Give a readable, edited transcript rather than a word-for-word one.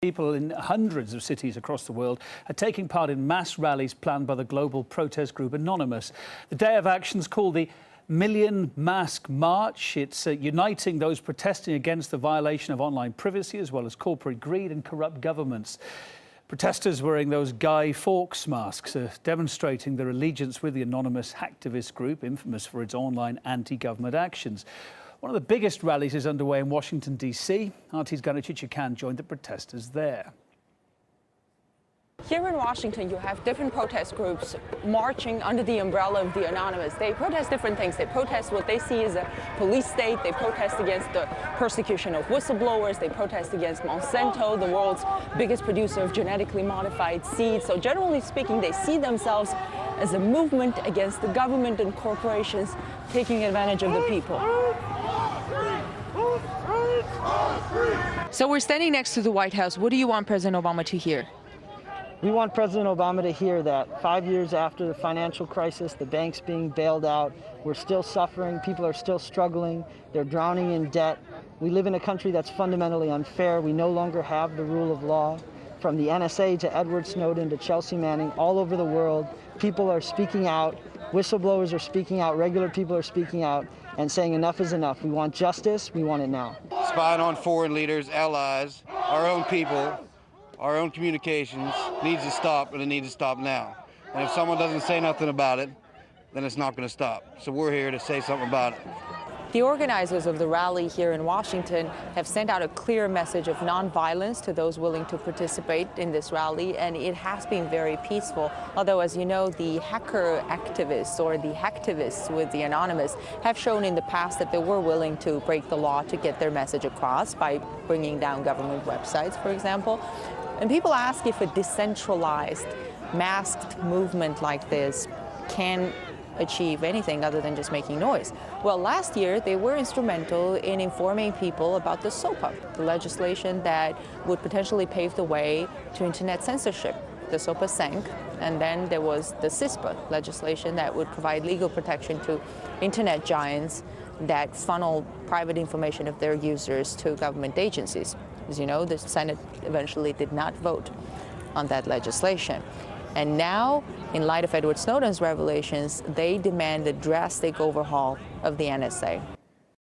People in hundreds of cities across the world are taking part in mass rallies planned by the global protest group Anonymous. The day of action is called the Million Mask March. It's uniting those protesting against the violation of online privacy as well as corporate greed and corrupt governments. Protesters wearing those Guy Fawkes masks are demonstrating their allegiance with the Anonymous hacktivist group, infamous for its online anti-government actions. One of the biggest rallies is underway in Washington, D.C. RT's Gayane Chichakyan joined the protesters there. Here in Washington, you have different protest groups marching under the umbrella of the Anonymous. They protest different things. They protest what they see as a police state. They protest against the persecution of whistleblowers. They protest against Monsanto, the world's biggest producer of genetically modified seeds. So generally speaking, they see themselves as a movement against the government and corporations taking advantage of the people. So we're standing next to the White House. What do you want President Obama to hear? We want President Obama to hear that 5 years after the financial crisis, the banks being bailed out, we're still suffering, people are still struggling, they're drowning in debt. We live in a country that's fundamentally unfair. We no longer have the rule of law. From the NSA to Edward Snowden to Chelsea Manning, all over the world, people are speaking out, whistleblowers are speaking out, regular people are speaking out and saying enough is enough. We want justice, we want it now. Spying on foreign leaders, allies, our own people, our own communications needs to stop, and it needs to stop now. And if someone doesn't say nothing about it, then it's not going to stop. So we're here to say something about it. The organizers of the rally here in Washington have sent out a clear message of nonviolence to those willing to participate in this rally, and it has been very peaceful. Although, as you know, the hacker activists or the hacktivists with the Anonymous have shown in the past that they were willing to break the law to get their message across by bringing down government websites, for example. And people ask if a decentralized, masked movement like this can achieve anything other than just making noise. Well, last year they were instrumental in informing people about the SOPA, the legislation that would potentially pave the way to internet censorship. The SOPA sank, and then there was the CISPA legislation that would provide legal protection to internet giants that funnel private information of their users to government agencies. As you know, the Senate eventually did not vote on that legislation. And now, in light of Edward Snowden's revelations, they demand a drastic overhaul of the NSA.